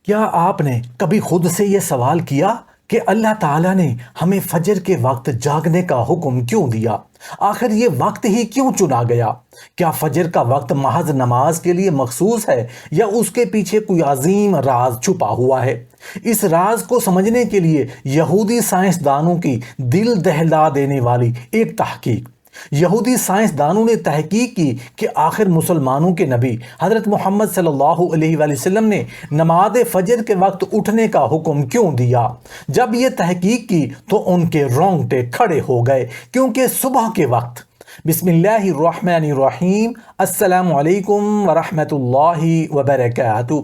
کیا آپ نے کبھی خود سے یہ سوال کیا کہ اللہ تعالیٰ نے ہمیں فجر کے وقت جاگنے کا حکم کیوں دیا؟ آخر یہ وقت ہی کیوں چنا گیا؟ کیا فجر کا وقت محض نماز کے لیے مخصوص ہے یا اس کے پیچھے کوئی عظیم راز چھپا ہوا ہے؟ اس راز کو سمجھنے کے لیے یہودی سائنسدانوں کی دل دہلا دینے والی ایک تحقیق۔ یہودی سائنسدانوں نے تحقیق کی کہ آخر مسلمانوں کے نبی حضرت محمد صلی اللہ علیہ وآلہ وسلم نے نماز فجر کے وقت اٹھنے کا حکم کیوں دیا۔ جب یہ تحقیق کی تو ان کے رونگٹے کھڑے ہو گئے، کیونکہ صبح کے وقت بسم اللہ الرحمن الرحیم السلام علیکم ورحمۃ اللہ وبرکاتہ،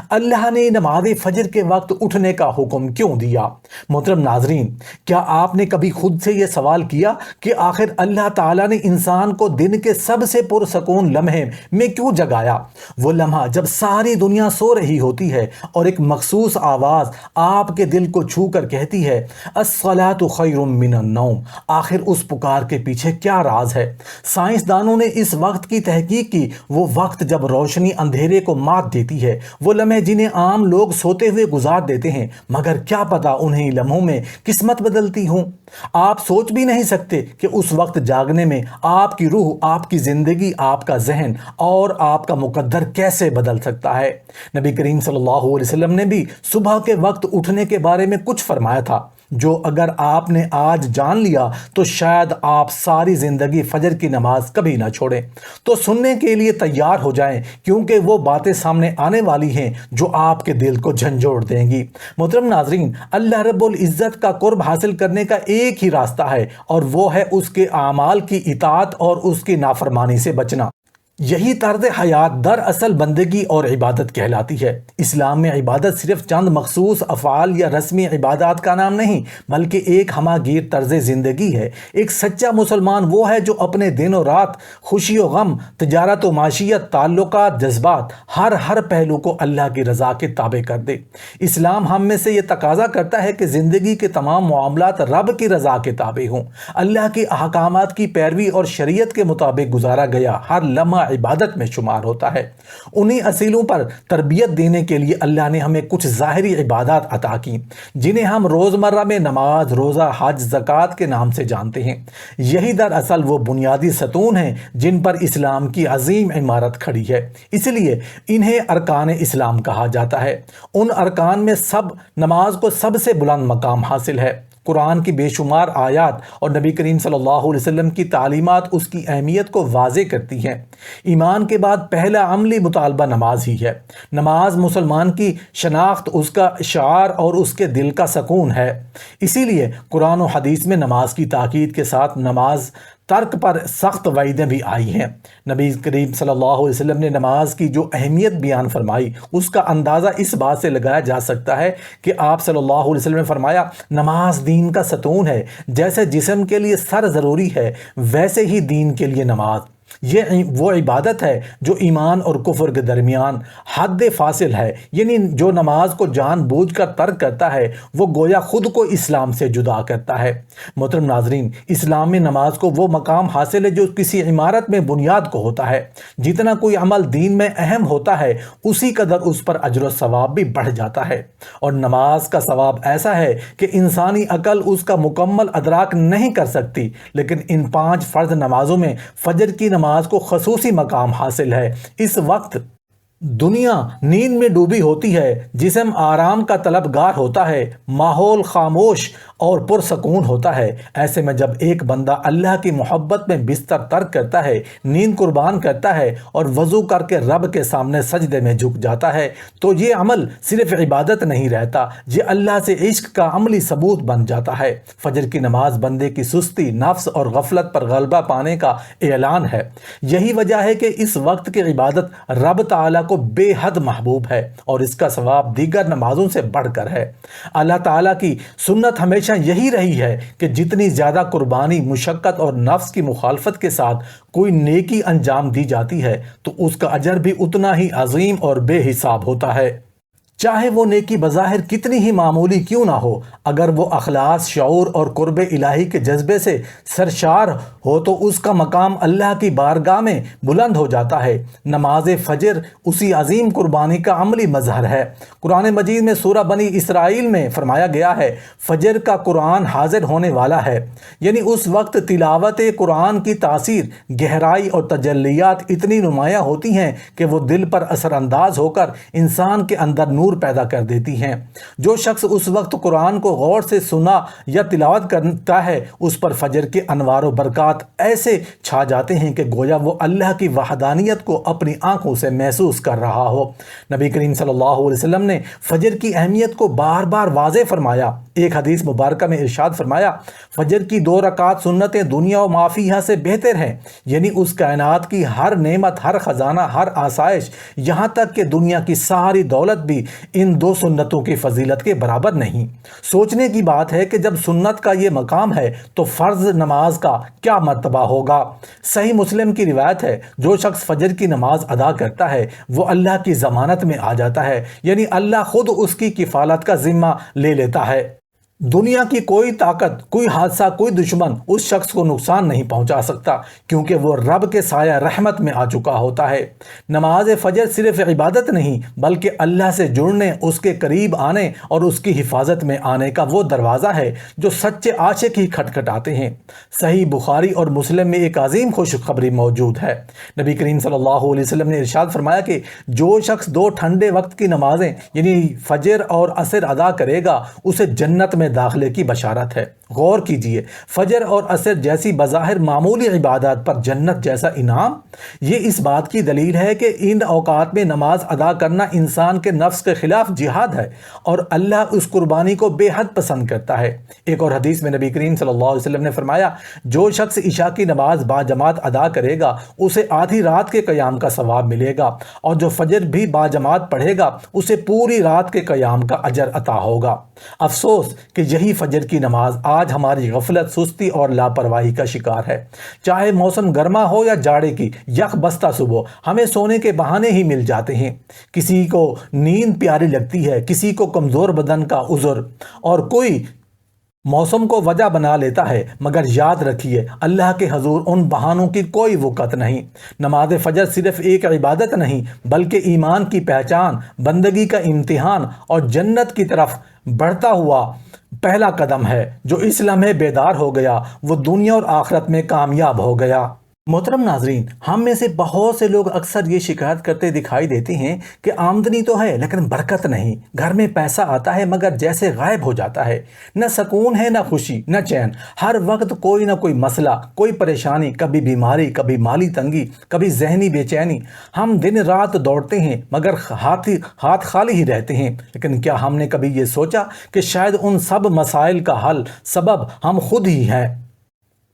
اللہ نے نماز فجر کے وقت اٹھنے کا حکم کیوں دیا؟ محترم ناظرین، کیا آپ نے کبھی خود سے یہ سوال کیا کہ آخر اللہ تعالیٰ نے انسان کو دن کے سب سے پرسکون لمحے میں کیوں جگایا؟ وہ لمحہ جب ساری دنیا سو رہی ہوتی ہے اور ایک مخصوص آواز آپ کے دل کو چھو کر کہتی ہے الصلاۃ خیر من النوم۔ آخر اس پکار کے پیچھے کیا راز ہے؟ سائنسدانوں نے اس وقت کی تحقیق کی، وہ وقت جب روشنی اندھیرے کو مات دیتی ہے، وہ لمحے جنہیں عام لوگ سوتے ہوئے گزار دیتے ہیں، مگر کیا پتا انہیں لمحوں میں قسمت بدلتی ہوں۔ آپ سوچ بھی نہیں سکتے کہ اس وقت جاگنے میں آپ کی روح، آپ کی زندگی، آپ کا ذہن اور آپ کا مقدر کیسے بدل سکتا ہے۔ نبی کریم صلی اللہ علیہ وسلم نے بھی صبح کے وقت اٹھنے کے بارے میں کچھ فرمایا تھا جو اگر آپ نے آج جان لیا تو شاید آپ ساری زندگی فجر کی نماز کبھی نہ چھوڑیں۔ تو سننے کے لیے تیار ہو جائیں، کیونکہ وہ باتیں سامنے آنے والی ہیں جو آپ کے دل کو جھنجھوڑ دیں گی۔ محترم ناظرین، اللہ رب العزت کا قرب حاصل کرنے کا ایک ہی راستہ ہے، اور وہ ہے اس کے اعمال کی اطاعت اور اس کی نافرمانی سے بچنا۔ یہی طرز حیات دراصل بندگی اور عبادت کہلاتی ہے۔ اسلام میں عبادت صرف چند مخصوص افعال یا رسمی عبادات کا نام نہیں، بلکہ ایک ہمہ گیر طرز زندگی ہے۔ ایک سچا مسلمان وہ ہے جو اپنے دن و رات، خوشی و غم، تجارت و معیشت، تعلقات، جذبات، ہر پہلو کو اللہ کی رضا کے تابع کر دے۔ اسلام ہم میں سے یہ تقاضا کرتا ہے کہ زندگی کے تمام معاملات رب کی رضا کے تابع ہوں۔ اللہ کے احکامات کی پیروی اور شریعت کے مطابق گزارا گیا ہر لمحہ عبادت میں شمار ہوتا ہے۔ انہی اصولوں پر تربیت دینے کے لیے اللہ نے ہمیں کچھ ظاہری عبادات عطا کی، جنہیں ہم روزمرہ میں نماز، روزہ، حج، زکوٰۃ کے نام سے جانتے ہیں۔ یہی دراصل وہ بنیادی ستون ہیں جن پر اسلام کی عظیم عمارت کھڑی ہے، اس لیے انہیں ارکان اسلام کہا جاتا ہے۔ ان ارکان میں نماز کو سب سے بلند مقام حاصل ہے۔ قرآن کی بے شمار آیات اور نبی کریم صلی اللہ علیہ وسلم کی تعلیمات اس کی اہمیت کو واضح کرتی ہیں۔ ایمان کے بعد پہلا عملی مطالبہ نماز ہی ہے۔ نماز مسلمان کی شناخت، اس کا شعار اور اس کے دل کا سکون ہے۔ اسی لیے قرآن و حدیث میں نماز کی تاکید کے ساتھ نماز ترک پر سخت وعیدیں بھی آئی ہیں۔ نبی کریم صلی اللہ علیہ وسلم نے نماز کی جو اہمیت بیان فرمائی، اس کا اندازہ اس بات سے لگایا جا سکتا ہے کہ آپ صلی اللہ علیہ وسلم نے فرمایا، نماز دین کا ستون ہے۔ جیسے جسم کے لیے سر ضروری ہے، ویسے ہی دین کے لیے نماز۔ یہ وہ عبادت ہے جو ایمان اور کفر کے درمیان حد فاصل ہے، یعنی جو نماز کو جان بوجھ کر ترک کرتا ہے وہ گویا خود کو اسلام سے جدا کرتا ہے۔ محترم ناظرین، اسلام میں نماز کو وہ مقام حاصل ہے جو کسی عمارت میں بنیاد کو ہوتا ہے۔ جتنا کوئی عمل دین میں اہم ہوتا ہے، اسی قدر اس پر اجر و ثواب بھی بڑھ جاتا ہے، اور نماز کا ثواب ایسا ہے کہ انسانی عقل اس کا مکمل ادراک نہیں کر سکتی، لیکن ان 5 فرض نمازوں میں فجر کی نماز کو خصوصی مقام حاصل ہے۔ اس وقت دنیا نیند میں ڈوبی ہوتی ہے، جسم آرام کا طلبگار ہوتا ہے، ماحول خاموش اور پرسکون ہوتا ہے۔ ایسے میں جب ایک بندہ اللہ کی محبت میں بستر ترک کرتا ہے، نیند قربان کرتا ہے اور وضو کر کے رب کے سامنے سجدے میں جھک جاتا ہے، تو یہ عمل صرف عبادت نہیں رہتا، یہ اللہ سے عشق کا عملی ثبوت بن جاتا ہے۔ فجر کی نماز بندے کی سستی، نفس اور غفلت پر غلبہ پانے کا اعلان ہے۔ یہی وجہ ہے کہ اس وقت کی عبادت رب تعالیٰ کو بے حد محبوب ہے، اور اس کا ثواب دیگر نمازوں سے بڑھ کر ہے۔ اللہ تعالیٰ کی سنت ہمیشہ یہی رہی ہے کہ جتنی زیادہ قربانی، مشقت اور نفس کی مخالفت کے ساتھ کوئی نیکی انجام دی جاتی ہے تو اس کا اجر بھی اتنا ہی عظیم اور بے حساب ہوتا ہے۔ چاہے وہ نیکی بظاہر کتنی ہی معمولی کیوں نہ ہو، اگر وہ اخلاص، شعور اور قرب الہی کے جذبے سے سرشار ہو تو اس کا مقام اللہ کی بارگاہ میں بلند ہو جاتا ہے۔ نماز فجر اسی عظیم قربانی کا عملی مظہر ہے۔ قرآن مجید میں سورہ بنی اسرائیل میں فرمایا گیا ہے، فجر کا قرآن حاضر ہونے والا ہے، یعنی اس وقت تلاوت قرآن کی تاثیر، گہرائی اور تجلیات اتنی نمایاں ہوتی ہیں کہ وہ دل پر اثر انداز ہو کر انسان کے اندر نور پیدا کر دیتی ہیں۔ جو شخص اس وقت قرآن کو غور سے سنا یا تلاوت کرتا ہے، اس پر فجر کے انوار و برکات ایسے چھا جاتے ہیں کہ گویا وہ اللہ کی وحدانیت کو اپنی آنکھوں سے محسوس کر رہا ہو۔ نبی کریم صلی اللہ علیہ وسلم نے فجر کی اہمیت کو بار بار واضح فرمایا۔ ایک حدیث مبارکہ میں ارشاد فرمایا، فجر کی 2 رکعات سنتیں دنیا و ما فیہا سے بہتر ہیں، یعنی اس کائنات کی ہر نعمت، ہر خزانہ، ہر آسائش، یہاں تک کہ دنیا کی ساری دولت بھی ان 2 سنتوں کی فضیلت کے برابر نہیں۔ سوچنے کی بات ہے کہ جب سنت کا یہ مقام ہے تو فرض نماز کا کیا مرتبہ ہوگا۔ صحیح مسلم کی روایت ہے، جو شخص فجر کی نماز ادا کرتا ہے وہ اللہ کی ضمانت میں آ جاتا ہے، یعنی اللہ خود اس کی کفالت کا ذمہ لے لیتا ہے۔ دنیا کی کوئی طاقت، کوئی حادثہ، کوئی دشمن اس شخص کو نقصان نہیں پہنچا سکتا، کیونکہ وہ رب کے سایہ رحمت میں آ چکا ہوتا ہے۔ نماز فجر صرف عبادت نہیں بلکہ اللہ سے جڑنے، اس کے قریب آنے اور اس کی حفاظت میں آنے کا وہ دروازہ ہے جو سچے عاشق ہی کھٹکھٹاتے ہیں۔ صحیح بخاری اور مسلم میں ایک عظیم خوشخبری موجود ہے۔ نبی کریم صلی اللہ علیہ وسلم نے ارشاد فرمایا کہ جو شخص 2 ٹھنڈے وقت کی نمازیں یعنی فجر اور عصر ادا کرے گا، اسے جنت میں داخلے کی بشارت ہے۔ غور کیجئے، فجر اور عصر جیسی بظاہر معمولی عبادات پر جنت جیسا انعام، یہ اس بات کی دلیل ہے کہ ان اوقات میں نماز ادا کرنا انسان کے نفس کے خلاف جہاد ہے اور اللہ اس قربانی کو بے حد پسند کرتا ہے۔ ایک اور حدیث میں نبی کریم صلی اللہ علیہ وسلم نے فرمایا، جو شخص عشاء کی نماز باجماعت ادا کرے گا اسے آدھی رات کے قیام کا ثواب ملے گا، اور جو فجر بھی باجماعت پڑھے گا اسے پوری رات کے قیام کا اجر عطا ہوگا۔ افسوس کہ یہی فجر کی نماز آج ہماری غفلت، سستی اور لاپرواہی کا شکار ہے۔ چاہے موسم گرما ہو یا جاڑے کی یک بستہ صبح، ہمیں سونے کے بہانے ہی مل جاتے ہیں۔ کسی کو نیند پیاری لگتی ہے، کسی کو کمزور بدن کا عذر، اور کوئی موسم کو وجہ بنا لیتا ہے، مگر یاد رکھیے اللہ کے حضور ان بہانوں کی کوئی وقت نہیں۔ نماز فجر صرف ایک عبادت نہیں بلکہ ایمان کی پہچان، بندگی کا امتحان اور جنت کی طرف بڑھتا ہوا پہلا قدم ہے۔ جو اس لمحے بیدار ہو گیا وہ دنیا اور آخرت میں کامیاب ہو گیا۔ محترم ناظرین، ہم میں سے بہت سے لوگ اکثر یہ شکایت کرتے دکھائی دیتے ہیں کہ آمدنی تو ہے لیکن برکت نہیں، گھر میں پیسہ آتا ہے مگر جیسے غائب ہو جاتا ہے، نہ سکون ہے، نہ خوشی، نہ چین، ہر وقت کوئی نہ کوئی مسئلہ، کوئی پریشانی، کبھی بیماری، کبھی مالی تنگی، کبھی ذہنی بے چینی۔ ہم دن رات دوڑتے ہیں مگر ہاتھ خالی ہی رہتے ہیں۔ لیکن کیا ہم نے کبھی یہ سوچا کہ شاید ان سب مسائل کا حل سبب ہم خود ہی ہیں؟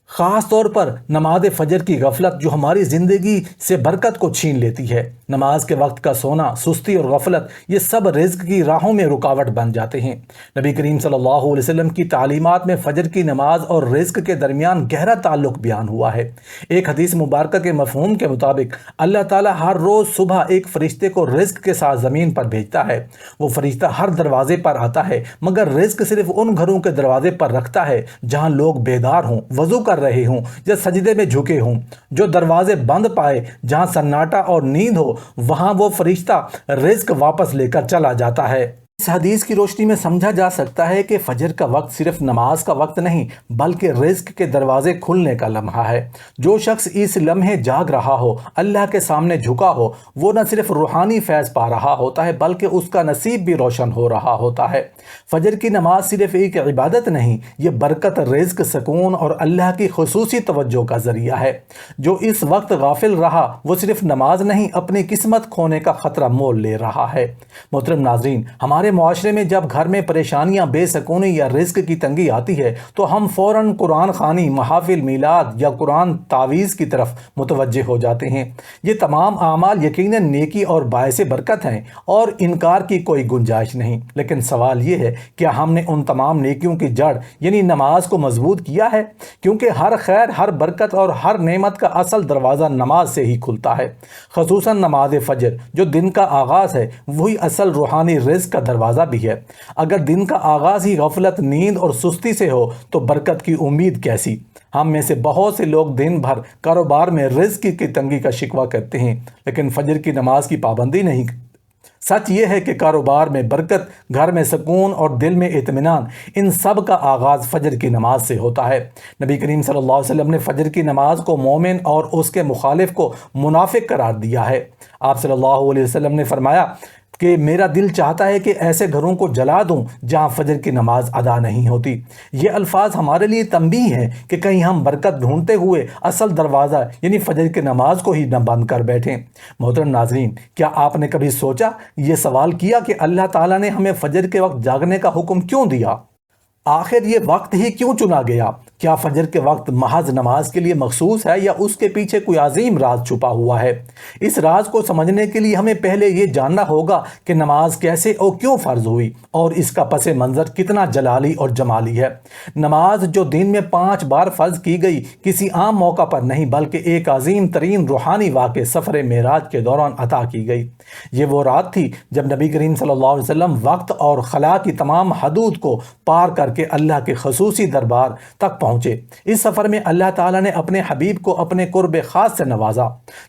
خاص طور پر نماز فجر کی غفلت جو ہماری زندگی سے برکت کو چھین لیتی ہے۔ نماز کے وقت کا سونا، سستی اور غفلت، یہ سب رزق کی راہوں میں رکاوٹ بن جاتے ہیں۔ نبی کریم صلی اللہ علیہ وسلم کی تعلیمات میں فجر کی نماز اور رزق کے درمیان گہرا تعلق بیان ہوا ہے۔ ایک حدیث مبارکہ کے مفہوم کے مطابق اللہ تعالیٰ ہر روز صبح ایک فرشتے کو رزق کے ساتھ زمین پر بھیجتا ہے۔ وہ فرشتہ ہر دروازے پر آتا ہے مگر رزق صرف ان گھروں کے دروازے پر رکھتا ہے جہاں لوگ بیدار ہوں، وضو کر رہے ہوں یا سجدے میں جھکے ہوں۔ جو دروازے بند پائے، جہاں سناٹا اور نیند ہو، وہاں وہ فرشتہ رزق واپس لے کر چلا جاتا ہے۔ اس حدیث کی روشنی میں سمجھا جا سکتا ہے کہ فجر کا وقت صرف نماز کا وقت نہیں بلکہ رزق کے دروازے کھلنے کا لمحہ ہے۔ جو شخص اس لمحے جاگ رہا ہو، اللہ کے سامنے جھکا ہو، وہ نہ صرف روحانی فیض پا رہا ہوتا ہے بلکہ اس کا نصیب بھی روشن ہو رہا ہوتا ہے۔ فجر کی نماز صرف ایک عبادت نہیں، یہ برکت، رزق، سکون اور اللہ کی خصوصی توجہ کا ذریعہ ہے۔ جو اس وقت غافل رہا وہ صرف نماز نہیں، اپنی قسمت کھونے کا خطرہ مول لے رہا ہے۔ محترم ناظرین، ہماری ہمارے معاشرے میں جب گھر میں پریشانیاں، بے سکونی یا رزق کی تنگی آتی ہے تو ہم فوراً قرآن خوانی، محافل میلاد یا قرآن تعویذ کی طرف متوجہ ہو جاتے ہیں۔ یہ تمام اعمال یقیناً نیکی اور باعث برکت ہیں اور انکار کی کوئی گنجائش نہیں، لیکن سوال یہ ہے کہ ہم نے ان تمام نیکیوں کی جڑ یعنی نماز کو مضبوط کیا ہے؟ کیونکہ ہر خیر، ہر برکت اور ہر نعمت کا اصل دروازہ نماز سے ہی کھلتا ہے، خصوصاً نماز فجر جو دن کا آغاز ہے، وہی اصل روحانی رزق کا دروازہ بھی ہے۔ اگر دن کا آغاز ہی غفلت، نیند اور سستی سے ہو تو برکت کی امید کیسی؟ ہم میں سے بہت سے لوگ دن بھر کاروبار میں رزق کی تنگی کا شکوہ کرتے ہیں لیکن فجر کی نماز کی پابندی نہیں۔ سچ یہ ہے کہ کاروبار میں برکت، گھر میں سکون اور دل میں اطمینان، ان سب کا آغاز فجر کی نماز سے ہوتا ہے۔ نبی کریم صلی اللہ علیہ وسلم نے فجر کی نماز کو مومن اور اس کے مخالف کو منافق قرار دیا ہے۔ آپ صلی اللہ علیہ وسلم نے فرمایا کہ میرا دل چاہتا ہے کہ ایسے گھروں کو جلا دوں جہاں فجر کی نماز ادا نہیں ہوتی۔ یہ الفاظ ہمارے لیے تنبیہ ہیں کہ کہیں ہم برکت ڈھونڈتے ہوئے اصل دروازہ یعنی فجر کی نماز کو ہی نہ بند کر بیٹھیں۔ محترم ناظرین، کیا آپ نے کبھی سوچا، یہ سوال کیا کہ اللہ تعالیٰ نے ہمیں فجر کے وقت جاگنے کا حکم کیوں دیا؟ آخر یہ وقت ہی کیوں چنا گیا؟ کیا فجر کے وقت محض نماز کے لیے مخصوص ہے یا اس کے پیچھے کوئی عظیم راز چھپا ہوا ہے؟ اس راز کو سمجھنے کے لیے ہمیں پہلے یہ جاننا ہوگا کہ نماز کیسے اور کیوں فرض ہوئی اور اس کا پس منظر کتنا جلالی اور جمالی ہے۔ نماز جو دن میں 5 بار فرض کی گئی کسی عام موقع پر نہیں بلکہ ایک عظیم ترین روحانی واقعے سفر معراج کے دوران عطا کی گئی۔ یہ وہ رات تھی جب نبی کریم صلی اللہ علیہ وسلم وقت اور خلا کی تمام حدود کو پار کر کے اللہ کے خصوصی دربار تک پہنچے۔ اس سفر میں اللہ تعالیٰ نے اپنے حبیب کو اپنے قرب خاص سے نوازا،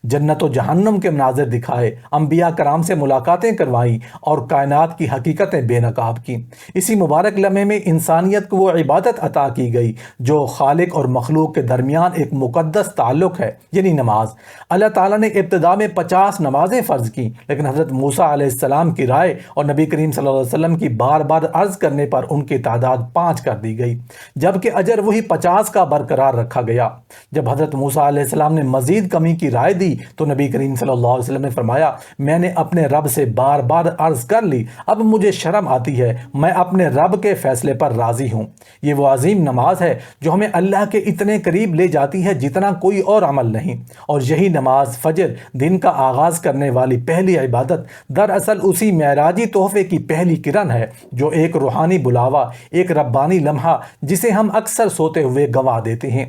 جنت و جہنم کے مناظر دکھائے، انبیاء کرام سے ملاقاتیں کروائیں اور کائنات کی حقیقتیں بے نقاب کی۔ اسی مبارک لمحے میں انسانیت کو وہ عبادت عطا کی گئی جو خالق اور مخلوق کے درمیان ایک مقدس تعلق ہے، یعنی نماز۔ اللہ تعالیٰ نے ابتدا میں 50 نمازیں فرض کی، لیکن حضرت موسیٰ علیہ السلام کی رائے اور نبی کریم صلی اللہ علیہ وسلم کی بار بار عرض کرنے پر ان کی تعداد 5 کر دی گئی، جبکہ اجر وہی 50 کا برقرار رکھا گیا۔ جب حضرت موسیٰ علیہ السلام نے مزید کمی کی رائے دی تو نبی کریم صلی اللہ علیہ وسلم نے فرمایا، میں نے اپنے رب سے بار بار عرض کر لی، اب مجھے شرم آتی ہے، میں اپنے رب کے فیصلے پر راضی ہوں۔ یہ وہ عظیم نماز ہے جو ہمیں اللہ کے اتنے قریب لے جاتی ہے جتنا کوئی اور عمل نہیں، اور یہی نماز فجر، دن کا آغاز کرنے والی پہلی عبادت، دراصل اسی معراجی تحفے کی پہلی کرن ہے جو ایک روحانی بلاوا، ایک ربانی لمحہ جسے ہم اکثر سوتے ہوئے گنوا دیتے ہیں۔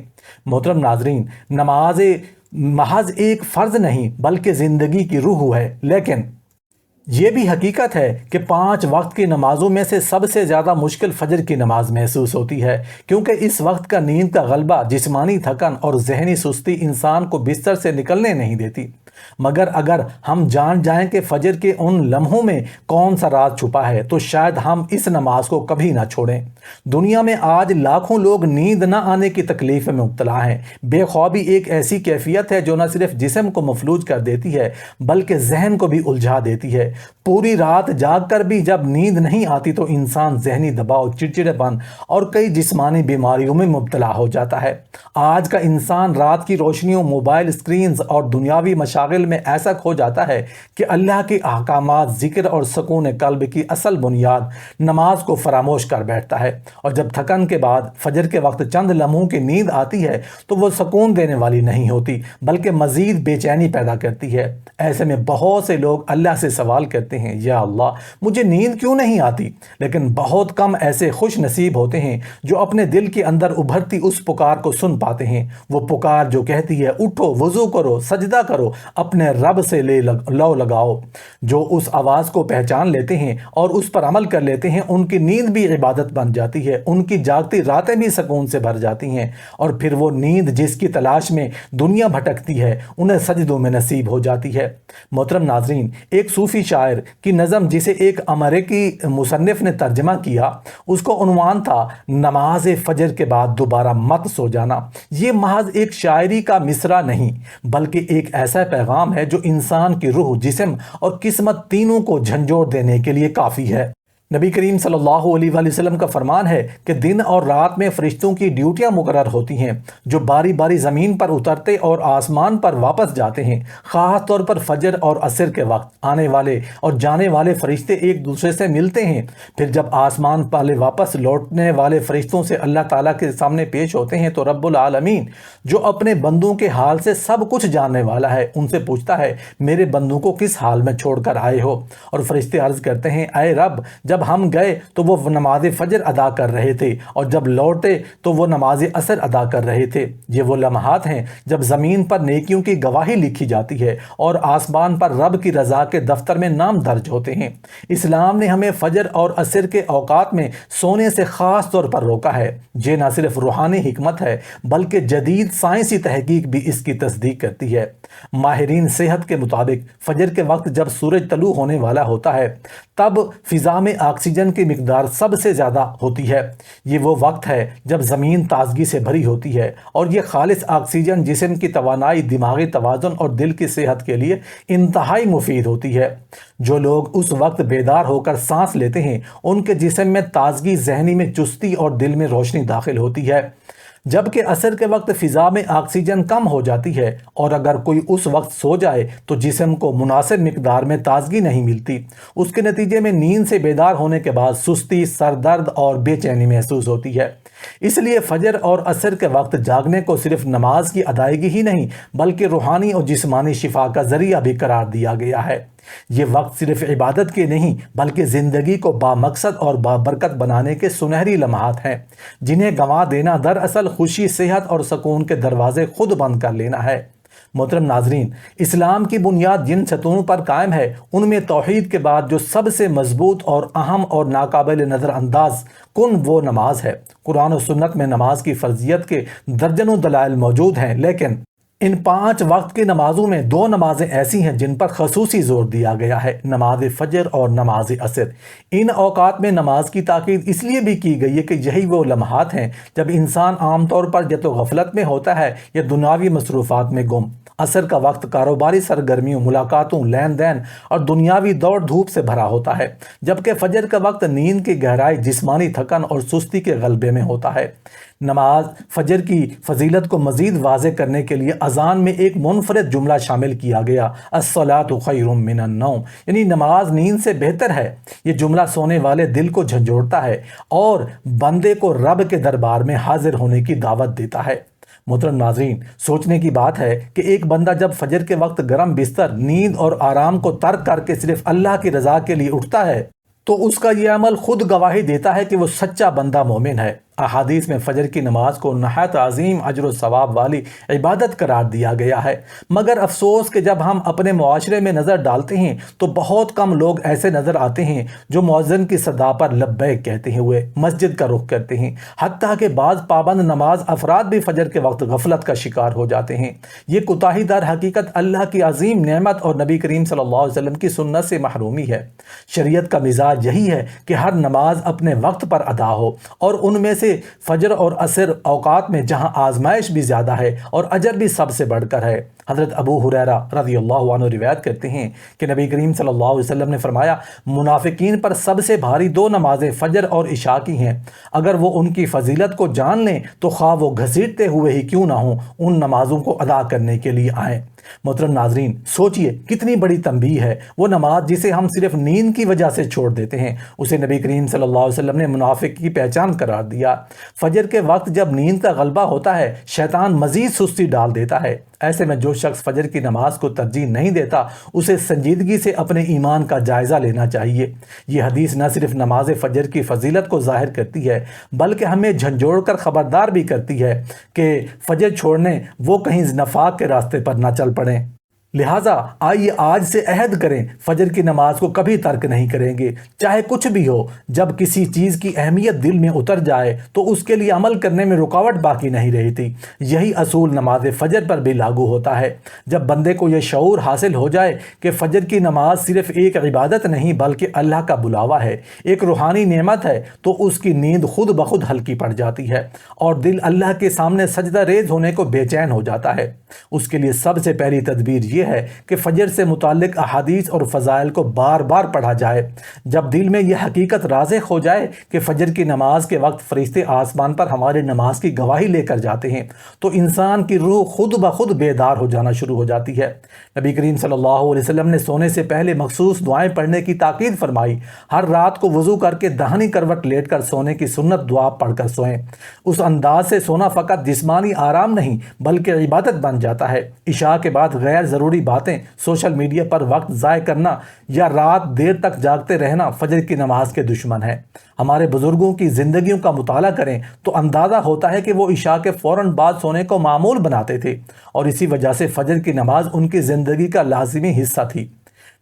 محترم ناظرین، نماز محض ایک فرض نہیں بلکہ زندگی کی روح ہے، لیکن یہ بھی حقیقت ہے کہ 5 وقت کی نمازوں میں سے سب سے زیادہ مشکل فجر کی نماز محسوس ہوتی ہے، کیونکہ اس وقت کا نیند کا غلبہ، جسمانی تھکن اور ذہنی سستی انسان کو بستر سے نکلنے نہیں دیتی۔ مگر اگر ہم جان جائیں کہ فجر کے ان لمحوں میں کون سا راز چھپا ہے تو شاید ہم اس نماز کو کبھی نہ چھوڑیں۔ دنیا میں آج لاکھوں لوگ نیند نہ آنے کی تکلیف میں مبتلا ہیں۔ بے خوابی ایک ایسی کیفیت ہے جو نہ صرف جسم کو مفلوج کر دیتی ہے بلکہ ذہن کو بھی الجھا دیتی ہے۔ پوری رات جاگ کر بھی جب نیند نہیں آتی تو انسان ذہنی دباؤ، چڑچڑے پن اور کئی جسمانی بیماریوں میں مبتلا ہو جاتا ہے۔ آج کا انسان رات کی روشنیوں، موبائل اسکرینز اور دنیاوی مشاغل میں ایسا کھو جاتا ہے کہ اللہ کے احکامات، ذکر اور سکون قلب کی اصل بنیاد نماز کو فراموش کر بیٹھتا ہے، اور جب تھکن کے بعد فجر کے وقت چند لمحوں کی نیند آتی ہے تو وہ سکون دینے والی نہیں ہوتی بلکہ مزید بے چینی پیدا کرتی ہے۔ ایسے میں بہت سے لوگ اللہ سے سوال کرتے ہیں، یا اللہ مجھے نیند کیوں نہیں آتی؟ لیکن بہت کم ایسے خوش نصیب ہوتے ہیں جو اپنے دل کے اندر ابھرتی اس پکار کو سن پاتے ہیں، وہ پکار جو کہتی ہے اٹھو، وضو کرو، سجدہ کرو، اپنے رب سے لو لگاؤ۔ جو اس آواز کو پہچان لیتے ہیں اور اس پر عمل کر لیتے ہیں، ان کی نیند بھی عبادت بن جاتی ہے، ان کی جاگتی راتیں بھی سکون سے بھر جاتی ہیں، اور پھر وہ نیند جس کی تلاش میں دنیا بھٹکتی ہے انہیں سجدوں میں نصیب ہو جاتی ہے۔ محترم ناظرین، ایک صوفی شاعر کی نظم جسے ایک امریکی مصنف نے ترجمہ کیا، اس کو عنوان تھا نماز فجر کے بعد دوبارہ مت سو جانا۔ یہ محض ایک شاعری کا مصرع نہیں بلکہ ایک ایسا پیغام ہے جو انسان کی روح، جسم اور قسمت تینوں کو جھنجھوڑ دینے کے لیے کافی ہے۔ نبی کریم صلی اللہ علیہ وآلہ وسلم کا فرمان ہے کہ دن اور رات میں فرشتوں کی ڈیوٹیاں مقرر ہوتی ہیں جو باری باری زمین پر اترتے اور آسمان پر واپس جاتے ہیں۔ خاص طور پر فجر اور عصر کے وقت آنے والے اور جانے والے فرشتے ایک دوسرے سے ملتے ہیں، پھر جب آسمان والے واپس لوٹنے والے فرشتوں سے اللہ تعالیٰ کے سامنے پیش ہوتے ہیں تو رب العالمین جو اپنے بندوں کے حال سے سب کچھ جاننے والا ہے ان سے پوچھتا ہے میرے بندوں کو کس حال میں چھوڑ کر آئے ہو؟ اور فرشتے عرض کرتے ہیں اے رب جب ہم گئے تو وہ نماز فجر ادا کر رہے تھے اور جب لوٹے تو وہ نماز عصر ادا کر رہے تھے۔ یہ وہ لمحات ہیں جب زمین پر نیکیوں کی گواہی لکھی جاتی ہے اور آسمان پر رب کی رضا کے دفتر میں نام درج ہوتے ہیں۔ اسلام نے ہمیں فجر اور عصر کے اوقات میں سونے سے خاص طور پر روکا ہے۔ یہ نہ صرف روحانی حکمت ہے بلکہ جدید سائنسی تحقیق بھی اس کی تصدیق کرتی ہے۔ ماہرین صحت کے مطابق فجر کے وقت جب سورج طلوع ہونے والا ہوتا ہے تب فضا میں آکسیجن کی مقدار سب سے زیادہ ہوتی ہے۔ یہ وہ وقت ہے جب زمین تازگی سے بھری ہوتی ہے اور یہ خالص آکسیجن جسم کی توانائی، دماغی توازن اور دل کی صحت کے لیے انتہائی مفید ہوتی ہے۔ جو لوگ اس وقت بیدار ہو کر سانس لیتے ہیں ان کے جسم میں تازگی، ذہنی میں چستی اور دل میں روشنی داخل ہوتی ہے، جبکہ عصر کے وقت فضا میں آکسیجن کم ہو جاتی ہے اور اگر کوئی اس وقت سو جائے تو جسم کو مناسب مقدار میں تازگی نہیں ملتی۔ اس کے نتیجے میں نیند سے بیدار ہونے کے بعد سستی، سر درد اور بے چینی محسوس ہوتی ہے۔ اس لیے فجر اور عصر کے وقت جاگنے کو صرف نماز کی ادائیگی ہی نہیں بلکہ روحانی اور جسمانی شفا کا ذریعہ بھی قرار دیا گیا ہے۔ یہ وقت صرف عبادت کے نہیں بلکہ زندگی کو بامقصد اور بابرکت بنانے کے سنہری لمحات ہیں جنہیں گنوا دینا دراصل خوشی، صحت اور سکون کے دروازے خود بند کر لینا ہے۔ محترم ناظرین، اسلام کی بنیاد جن ستونوں پر قائم ہے ان میں توحید کے بعد جو سب سے مضبوط اور اہم اور ناقابل نظر انداز کن وہ نماز ہے۔ قرآن و سنت میں نماز کی فرضیت کے درجنوں دلائل موجود ہیں، لیکن ان 5 وقت کی نمازوں میں 2 نمازیں ایسی ہیں جن پر خصوصی زور دیا گیا ہے، نماز فجر اور نماز عصر۔ ان اوقات میں نماز کی تاکید اس لیے بھی کی گئی ہے کہ یہی وہ لمحات ہیں جب انسان عام طور پر یا تو غفلت میں ہوتا ہے یا دنیاوی مصروفات میں گم۔ عصر کا وقت کاروباری سرگرمیوں، ملاقاتوں، لین دین اور دنیاوی دوڑ دھوپ سے بھرا ہوتا ہے، جبکہ فجر کا وقت نیند کی گہرائی، جسمانی تھکن اور سستی کے غلبے میں ہوتا ہے۔ نماز فجر کی فضیلت کو مزید واضح کرنے کے لیے اذان میں ایک منفرد جملہ شامل کیا گیا، الصلاۃ خیر من النوم، یعنی نماز نیند سے بہتر ہے۔ یہ جملہ سونے والے دل کو جھنجھوڑتا ہے اور بندے کو رب کے دربار میں حاضر ہونے کی دعوت دیتا ہے۔ محترم ناظرین، سوچنے کی بات ہے کہ ایک بندہ جب فجر کے وقت گرم بستر، نیند اور آرام کو ترک کر کے صرف اللہ کی رضا کے لیے اٹھتا ہے تو اس کا یہ عمل خود گواہی دیتا ہے کہ وہ سچا بندہ مومن ہے۔ احادیث میں فجر کی نماز کو نہایت عظیم اجر و ثواب والی عبادت قرار دیا گیا ہے، مگر افسوس کہ جب ہم اپنے معاشرے میں نظر ڈالتے ہیں تو بہت کم لوگ ایسے نظر آتے ہیں جو مؤذن کی صدا پر لبیک کہتے ہوئے مسجد کا رخ کرتے ہیں۔ حتیٰ کہ بعض پابند نماز افراد بھی فجر کے وقت غفلت کا شکار ہو جاتے ہیں۔ یہ کوتاہی در حقیقت اللہ کی عظیم نعمت اور نبی کریم صلی اللہ علیہ وسلم کی سنت سے محرومی ہے۔ شریعت کا مزاج یہی ہے کہ ہر نماز اپنے وقت پر ادا ہو، اور ان میں سے فجر اور عصر اوقات میں جہاں آزمائش بھی زیادہ ہے اور اجر بھی سب سے بڑھ کر ہے۔ حضرت ابو ہریرہ رضی اللہ عنہ روایت کرتے ہیں کہ نبی کریم صلی اللہ علیہ وسلم نے فرمایا، منافقین پر سب سے بھاری 2 نمازیں فجر اور عشاء کی ہیں، اگر وہ ان کی فضیلت کو جان لیں تو خواہ وہ گھسیٹتے ہوئے ہی کیوں نہ ہوں ان نمازوں کو ادا کرنے کے لیے آئیں۔ محترم ناظرین، سوچئے کتنی بڑی تنبیہ ہے۔ وہ نماز جسے ہم صرف نیند کی وجہ سے چھوڑ دیتے ہیں اسے نبی کریم صلی اللہ علیہ وسلم نے منافق کی پہچان قرار دیا۔ فجر کے وقت جب نیند کا غلبہ ہوتا ہے شیطان مزید سستی ڈال دیتا ہے۔ ایسے میں جو شخص فجر کی نماز کو ترجیح نہیں دیتا اسے سنجیدگی سے اپنے ایمان کا جائزہ لینا چاہیے۔ یہ حدیث نہ صرف نماز فجر کی فضیلت کو ظاہر کرتی ہے بلکہ ہمیں جھنجھوڑ کر خبردار بھی کرتی ہے کہ فجر چھوڑنے وہ کہیں نفاق کے راستے پر نہ چل پڑیں۔ لہٰذا آئیے آج سے عہد کریں فجر کی نماز کو کبھی ترک نہیں کریں گے، چاہے کچھ بھی ہو۔ جب کسی چیز کی اہمیت دل میں اتر جائے تو اس کے لیے عمل کرنے میں رکاوٹ باقی نہیں رہتی۔ یہی اصول نماز فجر پر بھی لاگو ہوتا ہے۔ جب بندے کو یہ شعور حاصل ہو جائے کہ فجر کی نماز صرف ایک عبادت نہیں بلکہ اللہ کا بلاوا ہے، ایک روحانی نعمت ہے، تو اس کی نیند خود بخود ہلکی پڑ جاتی ہے اور دل اللہ کے سامنے سجدہ ریز ہونے کو بے چین ہو جاتا ہے۔ اس کے لیے سب سے پہلی تدبیر یہ ہے کہ فجر سے متعلق احادیث اور فضائل کو بار بار پڑھا جائے۔ جب دل میں یہ حقیقت راسخ ہو جائے کہ فجر کی نماز کے وقت فرشتے آسمان پر ہماری نماز کی گواہی لے کر جاتے ہیں تو انسان کی روح خود بخود بیدار ہو جانا شروع ہو جاتی ہے۔ نبی کریم صلی اللہ علیہ وسلم نے سونے سے پہلے مخصوص دعائیں پڑھنے کی تاکید فرمائی۔ ہر رات کو وضو کر کے داہنی کروٹ لیٹ کر سونے کی سنت دعا پڑھ کر سوئیں۔ اس انداز سے سونا فقط جسمانی آرام نہیں بلکہ عبادت بن جاتا ہے۔ عشاء کے بعد غیر ضروری باتیں، سوشل میڈیا پر وقت ضائع کرنا یا رات دیر تک جاگتے رہنا فجر کی نماز کے دشمن ہے۔ ہمارے بزرگوں کی زندگیوں کا مطالعہ کریں تو اندازہ ہوتا ہے کہ وہ عشاء کے فوراً بعد سونے کو معمول بناتے تھے، اور اسی وجہ سے فجر کی نماز ان کی زندگی کا لازمی حصہ تھی۔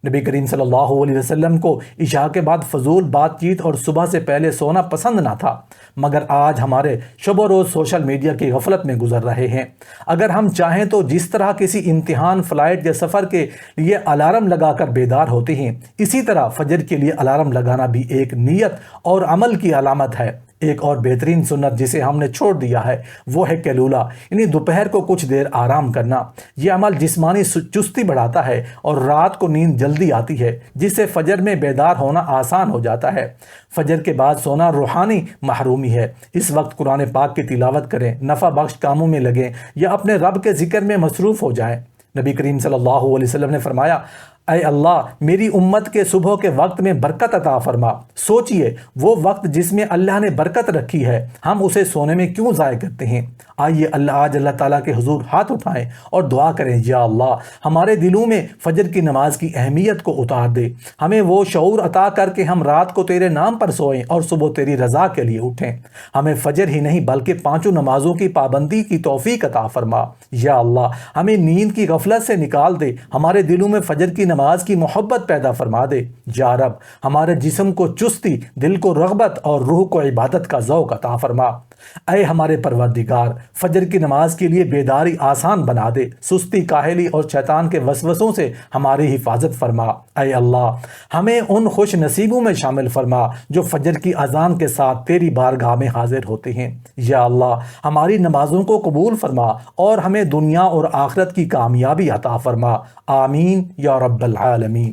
نبی کریم صلی اللہ علیہ وسلم کو عشاء کے بعد فضول بات چیت اور صبح سے پہلے سونا پسند نہ تھا، مگر آج ہمارے شب و روز سوشل میڈیا کی غفلت میں گزر رہے ہیں۔ اگر ہم چاہیں تو جس طرح کسی امتحان، فلائٹ یا سفر کے لیے الارم لگا کر بیدار ہوتے ہیں، اسی طرح فجر کے لیے الارم لگانا بھی ایک نیت اور عمل کی علامت ہے۔ ایک اور بہترین سنت جسے ہم نے چھوڑ دیا ہے وہ ہے قیلولہ، یعنی دوپہر کو کچھ دیر آرام کرنا۔ یہ عمل جسمانی چستی بڑھاتا ہے اور رات کو نیند جلدی آتی ہے، جس سے فجر میں بیدار ہونا آسان ہو جاتا ہے۔ فجر کے بعد سونا روحانی محرومی ہے۔ اس وقت قرآن پاک کی تلاوت کریں، نفع بخش کاموں میں لگیں یا اپنے رب کے ذکر میں مصروف ہو جائیں۔ نبی کریم صلی اللہ علیہ وسلم نے فرمایا، اے اللہ میری امت کے صبح کے وقت میں برکت عطا فرما۔ سوچئے وہ وقت جس میں اللہ نے برکت رکھی ہے، ہم اسے سونے میں کیوں ضائع کرتے ہیں؟ آئیے آج اللہ تعالیٰ کے حضور ہاتھ اٹھائیں اور دعا کریں، یا اللہ ہمارے دلوں میں فجر کی نماز کی اہمیت کو اتار دے، ہمیں وہ شعور عطا کر کے ہم رات کو تیرے نام پر سوئیں اور صبح تیری رضا کے لیے اٹھیں۔ ہمیں فجر ہی نہیں بلکہ 5 نمازوں کی پابندی کی توفیق عطا فرما۔ یا اللہ ہمیں نیند کی غفلت سے نکال دے، ہمارے دلوں میں فجر کی نماز کی محبت پیدا فرما دے۔ یا رب ہمارے جسم کو چستی، دل کو رغبت اور روح کو عبادت کا ذوق عطا فرما۔ اے ہمارے پروردگار فجر کی نماز کے لیے بیداری آسان بنا دے، سستی، کاہلی اور شیطان کے وسوسوں سے ہماری حفاظت فرما۔ اے اللہ ہمیں ان خوش نصیبوں میں شامل فرما جو فجر کی اذان کے ساتھ تیری بارگاہ میں حاضر ہوتے ہیں۔ یا اللہ ہماری نمازوں کو قبول فرما اور ہمیں دنیا اور آخرت کی کامیابی عطا فرما۔ آمین یا رب العالمین۔